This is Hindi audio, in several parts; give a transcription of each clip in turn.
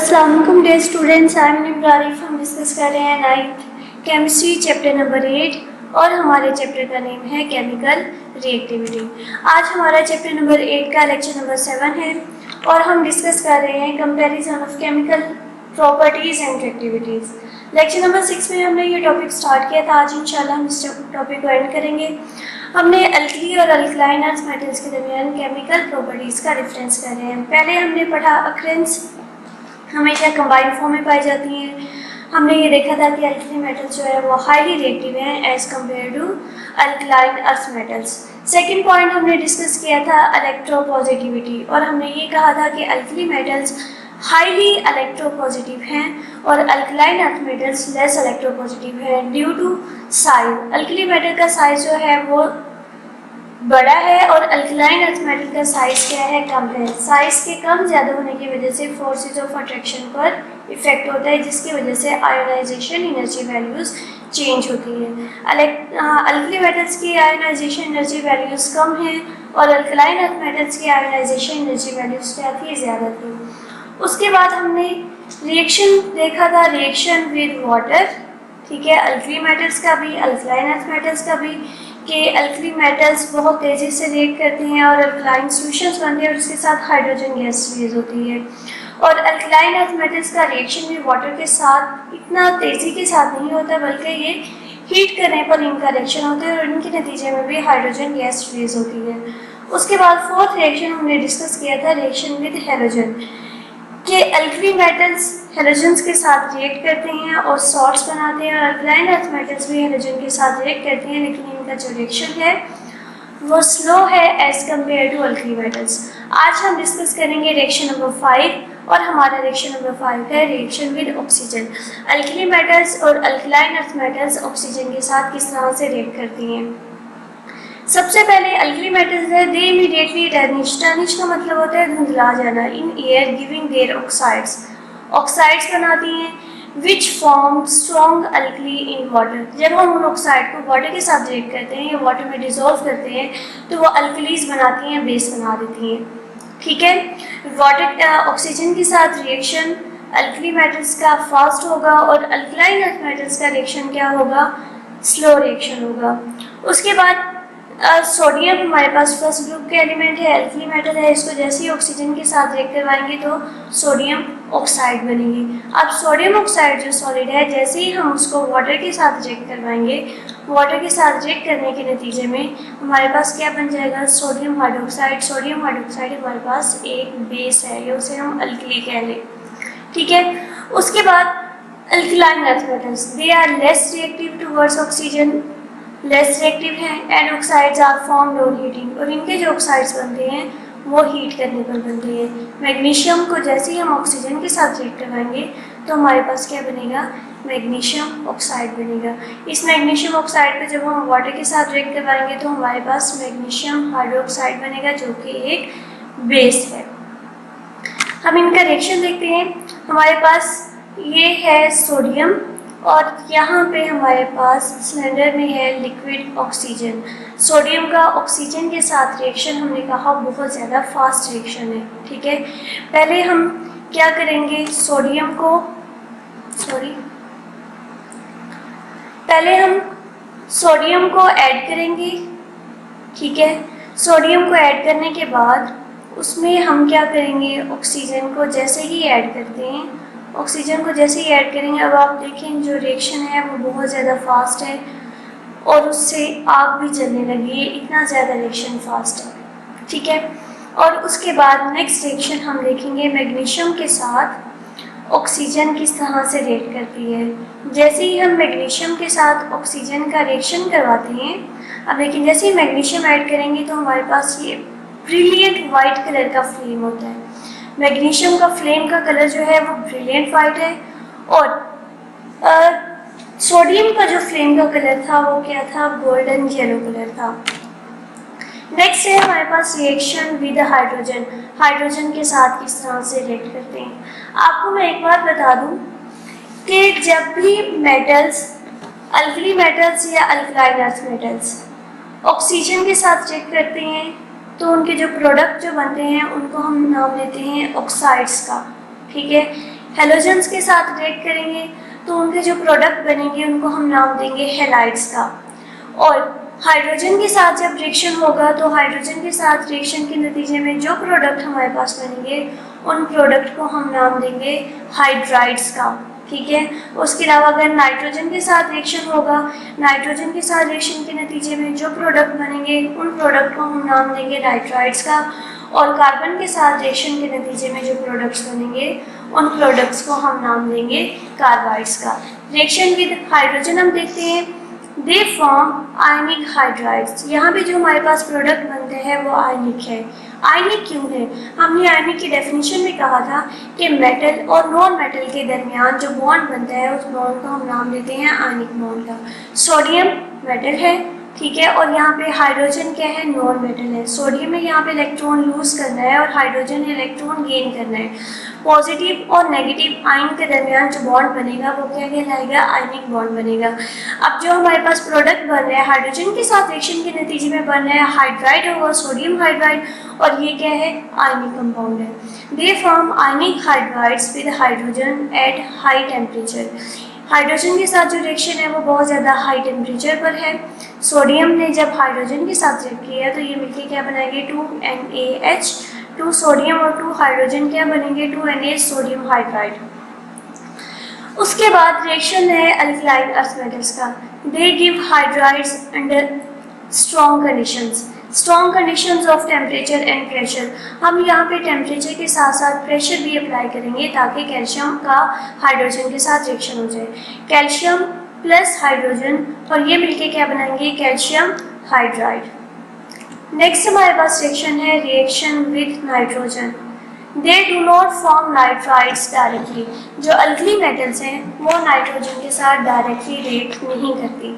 अस्सलाम वालेकुम डियर स्टूडेंट्स, आई एम निम्रारिफ। हम डिस्कस कर रहे हैं 9th केमिस्ट्री चैप्टर नंबर 8 और हमारे चैप्टर का नेम है केमिकल रिएक्टिविटी। आज हमारा चैप्टर नंबर 8 का लेक्चर नंबर 7 है और हम डिस्कस कर रहे हैं comparison of chemical properties and reactivities. Lecture number 6 में हमने ये टॉपिक स्टार्ट किया था। आज इंशाल्लाह हम इस टॉपिक को एंड करेंगे। हमने अल्कली और अल्कलाइन अर्थ मेटल्स के दरमियान केमिकल प्रॉपर्टीज़ का रेफरेंस कर रहे हैं। पहले हमने पढ़ा अक्रेंस हमेशा कंबाइंड फॉर्म में पाई जाती हैं। हमने ये देखा था कि अल्कली मेटल्स जो है वो हाईली रिएक्टिव हैं as compared to alkaline earth metals. Second point हमने डिस्कस किया था इलेक्ट्रोपॉजिटिविटी और हमने ये कहा था कि अल्कली मेटल्स हाईली इलेक्ट्रोपॉजिटिव हैं और alkaline earth metals less electropositive हैं due to size. Alkali metal का साइज जो है वो बड़ा है और अल्कलाइन अर्थ मेटल का साइज क्या है, कम है। साइज के कम ज़्यादा होने की वजह से फोर्सेस ऑफ अट्रैक्शन पर इफेक्ट होता है, जिसकी वजह से आयोनाइजेशन एनर्जी वैल्यूज़ चेंज होती हैं। अल्कली मेटल्स की आयोनाइजेशन एनर्जी वैल्यूज़ कम हैं और अल्कलाइन अर्थ मेटल्स की आयोनाइजेशन एनर्जी वैल्यूज़ क्या थी, ज़्यादा थी। उसके बाद हमने रिएक्शन देखा था, रिएक्शन विद वाटर, ठीक है, अल्कली मेटल्स का भी अल्कलाइन अर्थ मेटल्स का भी, कि अल्कली मेटल्स बहुत तेज़ी से रिएक्ट करते हैं और अल्कलाइन सॉल्यूशंस बनते हैं और उसके साथ हाइड्रोजन गैस रिलीज होती है। और अल्कलाइन अर्थ मेटल्स का रिएक्शन भी वाटर के साथ इतना तेज़ी के साथ नहीं होता, बल्कि ये हीट करने पर इनका रिएक्शन होता है और इनके नतीजे में भी हाइड्रोजन गैस रिलीज होती है। उसके बाद फोर्थ रिएक्शन हमने डिस्कस किया था, रिएक्शन विद हैलोजन, कि अल्कली मेटल्स हैलोजन्स के साथ रिएक्ट करते हैं और सॉल्ट्स बनाते हैं और अल्कलाइन अर्थ मेटल्स भी हैलोजन के साथ रिएक्ट करते हैं, लेकिन इनका जो रिएक्शन है वो स्लो है as compared to alkali metals. आज हम डिस्कस करेंगे रिएक्शन नंबर 5 और हमारा रिएक्शन नंबर 5 है reaction with oxygen. Alkali metals और अल्कलाइन अर्थ मेटल्स ऑक्सीजन के साथ किस तरह से रिएक्ट करती हैं। सबसे पहले अल्कली मेटल्स है, दे इमीडिएटली टर्निश। टर्निश का मतलब होता है धुंधला जाना। In air giving their oxides, oxides बनाती हैं which form strong alkali in water. जब हम उन ऑक्साइड को वाटर के साथ रिएक्ट करते हैं या वाटर में डिजोल्व करते हैं तो वो अल्कलीज बनाती हैं, बेस बना देती हैं, ठीक है। वाटर ऑक्सीजन के साथ रिएक्शन अल्कली मेटल्स का फास्ट होगा और अल्कलाइन अर्थ मेटल्स का रिएक्शन क्या होगा, स्लो रिएक्शन होगा। उसके बाद सोडियम हमारे पास फर्स्ट ग्रुप के एलिमेंट है, अल्कली मेटल है, इसको जैसे ही ऑक्सीजन के साथ रिएक्ट करवाएंगे तो सोडियम ऑक्साइड बनेगी। अब सोडियम ऑक्साइड जो सॉलिड है, जैसे ही हम उसको वाटर के साथ रिएक्ट करवाएंगे, वाटर के साथ रिएक्ट करने के नतीजे में हमारे पास क्या बन जाएगा, सोडियम हाइड्रोक्साइड। सोडियम हाइड्रोक्साइड हमारे पास एक बेस है, या उसे हम अल्कली कह लें, ठीक है। उसके बाद alkaline earth metals, they are less reactive towards oxygen, less reactive हैं and oxides are formed on heating, और इनके जो ऑक्साइड्स बनते हैं वो हीट करने पर बनते हैं। मैग्नीशियम को जैसे ही हम ऑक्सीजन के साथ रिएक्ट करवाएंगे तो हमारे पास क्या बनेगा, मैग्नीशियम ऑक्साइड बनेगा। इस मैग्नीशियम ऑक्साइड पे जब हम वाटर के साथ रिएक्ट करवाएंगे तो हमारे पास मैग्नीशियम हाइड्रोक्साइड बनेगा, जो कि एक बेस है। हम इनका रिएक्शन देखते हैं। हमारे पास ये है सोडियम और यहाँ पे हमारे पास सिलेंडर में है लिक्विड ऑक्सीजन। सोडियम का ऑक्सीजन के साथ रिएक्शन हमने कहा बहुत ज़्यादा फास्ट रिएक्शन है, ठीक है। पहले हम क्या करेंगे, पहले हम सोडियम को ऐड करेंगे, ठीक है। सोडियम को ऐड करने के बाद उसमें हम क्या करेंगे, ऑक्सीजन को जैसे ही ऐड करते हैं, ऑक्सीजन को जैसे ही ऐड करेंगे, अब आप देखें जो रिएक्शन है वो बहुत ज़्यादा फास्ट है और उससे आग भी जलने लगी है, इतना ज़्यादा रिएक्शन फास्ट है, ठीक है। और उसके बाद नेक्स्ट रिएक्शन हम देखेंगे, मैग्नीशियम के साथ ऑक्सीजन किस तरह से रिएक्ट करती है। जैसे ही हम मैग्नीशियम के साथ ऑक्सीजन का रिएक्शन करवाते हैं, अब लेकिन जैसे ही मैग्नीशियम ऐड करेंगे तो हमारे पास ये ब्रिलियंट वाइट कलर का फ्लेम होता है। मैग्नीशियम का फ्लेम का कलर जो है वो ब्रिलियंट वाइट है और सोडियम का जो फ्लेम का कलर था वो क्या था, गोल्डन येलो कलर था। नेक्स्ट है हमारे पास रिएक्शन विद हाइड्रोजन। हाइड्रोजन के साथ किस तरह से रिएक्ट करते हैं। आपको मैं एक बात बता दूं कि जब भी मेटल्स, अल्कली मेटल्स या अल्कलाइन अर्थ मेटल्स ऑक्सीजन के साथ रिएक्ट करते हैं तो उनके जो प्रोडक्ट जो बनते हैं उनको हम नाम देते हैं ऑक्साइड्स का, ठीक है। हेलोजन्स के साथ रिएक्ट करेंगे तो उनके जो प्रोडक्ट बनेंगे उनको हम नाम देंगे हैलाइड्स का। और हाइड्रोजन के साथ जब रिएक्शन होगा तो हाइड्रोजन के साथ रिएक्शन के नतीजे में जो प्रोडक्ट हमारे पास बनेंगे उन प्रोडक्ट को हम नाम देंगे हाइड्राइड्स का। ठीक है। उसके अलावा अगर नाइट्रोजन के साथ रिएक्शन होगा, नाइट्रोजन के साथ रिएक्शन के नतीजे में जो प्रोडक्ट बनेंगे उन प्रोडक्ट को हम नाम देंगे नाइट्राइड्स का। और कार्बन के साथ रिएक्शन के नतीजे में जो प्रोडक्ट्स बनेंगे उन प्रोडक्ट्स को हम नाम देंगे कार्बाइड्स का। रिएक्शन विद हाइड्रोजन हम देखते हैं, दे फॉर्म आयनिक हाइड्राइड्स। यहाँ पे जो हमारे पास प्रोडक्ट बनते हैं वो आयनिक है। आयनिक क्यों है? हमने आयनिक की डेफिनेशन में कहा था कि मेटल और नॉन मेटल के दरमियान जो बॉन्ड बनता है उस बॉन्ड को हम नाम देते हैं आयनिक बॉन्ड का। सोडियम मेटल है, ठीक है, और यहाँ पे हाइड्रोजन क्या है? नॉन मेटल है। सोडियम में यहाँ पे इलेक्ट्रॉन लूज करना है और हाइड्रोजन में इलेक्ट्रॉन गेन करना है। पॉजिटिव और नेगेटिव आयन के दरमियान जो बॉन्ड बनेगा वो क्या कहलाएगा? आयनिक बॉन्ड बनेगा। अब जो हमारे पास प्रोडक्ट बन रहा है हाइड्रोजन के साथ रिएक्शन के नतीजे में बन रहा है हाइड्राइड होगा, सोडियम हाइड्राइड, और ये क्या है? आयनिक कंपाउंड है। They form ionic hydrides with hydrogen at high temperature. Hydrogen के साथ जो रिएक्शन है वो बहुत ज़्यादा हाई टेम्परेचर पर है। सोडियम ने जब हाइड्रोजन के साथ रिएक्ट किया तो ये मिलके क्या बनाएंगे? 2NaH, 2 सोडियम और 2 हाइड्रोजन क्या बनेंगे? 2Na sodium hydride. उसके बाद रिएक्शन है अल्कलाइन अर्थ मेटल्स का। They give hydrides under strong conditions. Strong conditions of temperature and pressure. हम यहाँ पे टेम्परेचर के साथ साथ प्रेशर भी अप्लाई करेंगे ताकि कैल्शियम का हाइड्रोजन के साथ रिएक्शन हो जाए। कैल्शियम प्लस हाइड्रोजन और ये मिलके क्या बनाएंगे? Calcium hydride. नेक्स्ट हमारे पास रिएक्शन है reaction with nitrogen. They do not form nitrides directly. जो अल्कली मेटल्स हैं वो नाइट्रोजन के साथ डायरेक्टली रिएक्ट नहीं करती।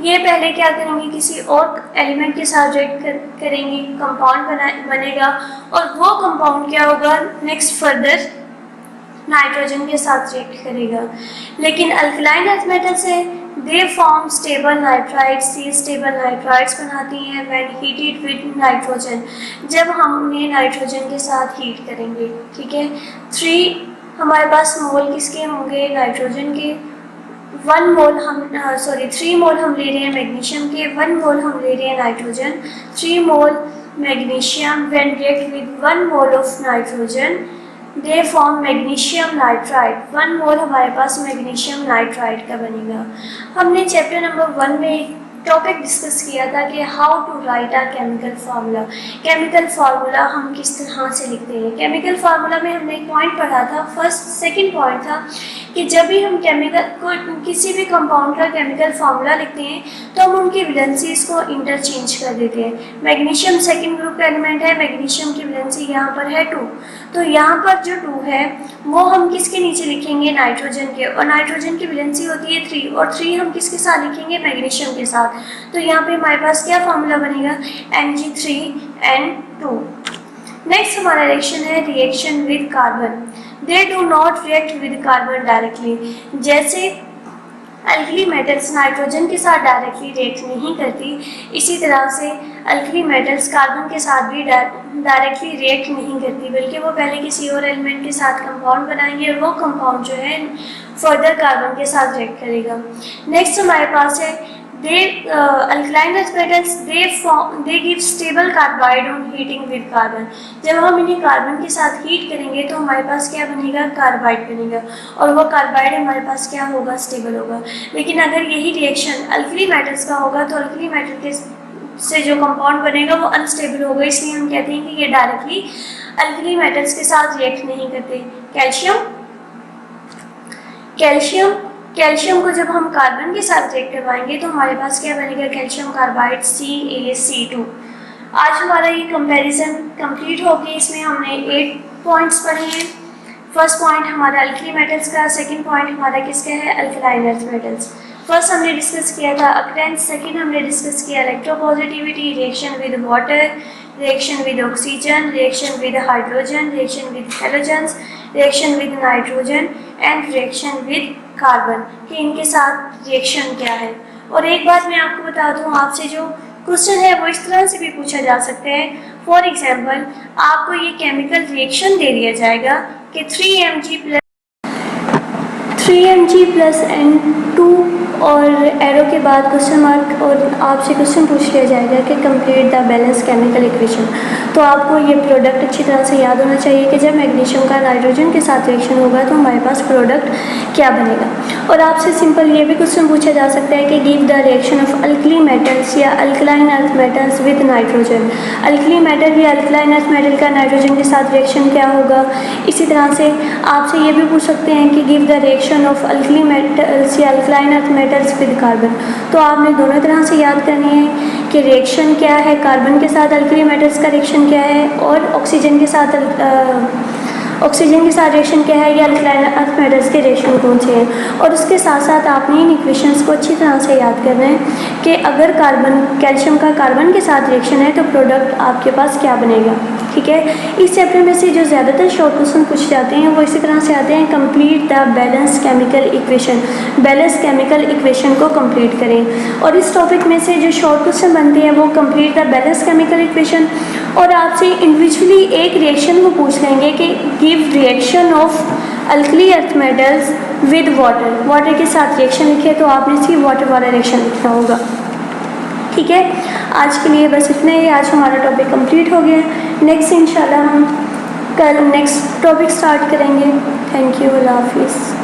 ये पहले क्या करेंगे? किसी और एलिमेंट के साथ रिएक्ट करेंगे, कंपाउंड बनेगा और वो कंपाउंड क्या होगा? नेक्स्ट फर्दर नाइट्रोजन के साथ रिएक्ट करेगा। लेकिन अल्कलाइन अर्थ मेटल्स है, दे फॉर्म स्टेबल नाइट्राइड्स। ये स्टेबल नाइट्राइड्स बनाती हैं व्हेन हीटेड विद नाइट्रोजन, जब हम उन्हें नाइट्रोजन के साथ हीट करेंगे। ठीक है। 3 हमारे पास मोल किसके होंगे? नाइट्रोजन के। 3 मोल हम ले रहे हैं मैग्नीशियम के, 1 मोल हम ले रहे हैं nitrogen. 3 mole magnesium when react with 1 mole of nitrogen they form magnesium nitride. 1 मोल हमारे पास मैग्नीशियम नाइट्राइड का बनेगा। हमने चैप्टर नंबर 1 में टॉपिक डिस्कस किया था कि how to write a chemical formula. Chemical formula हम किस तरह से लिखते हैं। केमिकल फार्मूला में हमने एक पॉइंट पढ़ा था, सेकंड पॉइंट था कि जब भी हम किसी भी कंपाउंड का केमिकल फार्मूला लिखते हैं तो हम उनकी वैलेंसीज को इंटरचेंज कर देते हैं। मैग्नीशियम सेकंड ग्रुप का एलिमेंट है, मैग्नीशियम की वैलेंसी यहाँ पर है 2, तो यहाँ पर जो 2 है वो हम किसके नीचे लिखेंगे? नाइट्रोजन के, और नाइट्रोजन की वैलेंसी होती है 3, और 3 हम किसके साथ लिखेंगे? मैग्नीशियम के साथ। तो यहाँ पे हमारे पास क्या फार्मूला बनेगा? Mg3N2। नेक्स्ट हमारा रिएक्शन है reaction with carbon. They do not react with carbon directly. जैसे अल्कली मेटल्स नाइट्रोजन के साथ डायरेक्टली रिएक्ट नहीं करती, इसी तरह से अल्कली मेटल्स कार्बन के साथ भी डायरेक्टली रिएक्ट नहीं करती, बल्कि वो पहले किसी और एलिमेंट के साथ कंपाउंड बनाएंगे और वो कंपाउंड जो है फर्दर कार्बन के साथ रिएक्ट करेगा। नेक्स्ट हमारे पास है alkaline earth metals they give stable carbide on heating with carbon. जब हम इन्हें कार्बन के साथ हीट करेंगे तो हमारे पास क्या बनेगा? कार्बाइड बनेगा, और वो कार्बाइड हमारे पास क्या होगा? स्टेबल होगा। लेकिन अगर यही रिएक्शन अल्कली मेटल्स का होगा तो अल्कली मेटल से जो कंपाउंड बनेगा वो अनस्टेबल होगा, इसलिए हम कहते हैं कि ये डायरेक्टली अल्कली मेटल्स के साथ रिएक्ट नहीं करते। कैल्शियम को जब हम कार्बन के साथ रिएक्ट करवाएंगे तो हमारे पास क्या बनेगा? Calcium carbide CaC2। आज हमारा ये कंपैरिजन कंप्लीट हो गया। इसमें हमने 8 पॉइंट्स पढ़े हैं। फर्स्ट पॉइंट हमारा अल्कली मेटल्स का, सेकंड पॉइंट हमारा किसका है? Alkaline earth metals. फर्स्ट हमने डिस्कस किया था अकरेंस, सेकंड हमने डिस्कस किया electropositivity, reaction with water, reaction with oxygen, reaction with hydrogen, reaction with halogens, reaction with nitrogen and reaction with carbon, कि इनके साथ रिएक्शन क्या है। और एक बात मैं आपको बता दूं, आपसे जो क्वेश्चन है वो इस तरह से भी पूछा जा सकता है। फॉर एग्जांपल आपको ये केमिकल रिएक्शन दे दिया जाएगा कि 3Mg+ 3Mg प्लस N2 और एरो के बाद क्वेश्चन मार्क और आपसे क्वेश्चन पूछ लिया जाएगा कि complete the balance chemical equation. तो आपको ये प्रोडक्ट अच्छी तरह से याद होना चाहिए कि जब मैग्नीशियम का नाइट्रोजन के साथ रिएक्शन होगा तो हमारे पास प्रोडक्ट क्या बनेगा। और आपसे सिंपल ये भी क्वेश्चन पूछा जा सकता है कि give the reaction of alkali metals या alkaline earth metals with nitrogen. Alkali metal या अल्कलाइन अर्थ मेटल का नाइट्रोजन के साथ रिएक्शन क्या होगा। इसी तरह से आपसे ये भी पूछ सकते हैं कि give the reaction of alkali metals या alkaline earth metals with carbon. तो आपने दोनों तरह से याद करनी है कि रिएक्शन क्या है, कार्बन के साथ अल्कली मेटल्स का रिएक्शन क्या है और ऑक्सीजन के साथ रिएक्शन क्या है या अल्कलाइन अर्थ मेटल्स के रिएक्शन कौन से हैं। और उसके साथ साथ आपने इन इक्वेशंस को अच्छी तरह से याद करना है कि अगर कैल्शियम का कार्बन के साथ रिएक्शन है तो प्रोडक्ट आपके पास क्या बनेगा। ठीक है, इस चैप्टर में से जो ज़्यादातर शॉर्ट क्वेश्चन पूछे जाते हैं वो इसी तरह से आते हैं, complete the balance chemical equation. Balance chemical equation को कंप्लीट करें। और इस टॉपिक में से जो शॉर्ट क्वेश्चन बनते हैं वो complete the balance chemical equation, और आपसे इंडिविजुअली एक रिएक्शन वो पूछ लेंगे कि give reaction of alkali earth metals with water. Water के साथ रिएक्शन लिखे तो आपने इसकी वाटर वाला रिएक्शन लिखना होगा। ठीक है, आज के लिए बस इतना ही। आज हमारा टॉपिक कंप्लीट हो गया। नेक्स्ट इंशाल्लाह हम कल नेक्स्ट टॉपिक स्टार्ट करेंगे। थैंक यू, अल्लाह हाफिज़।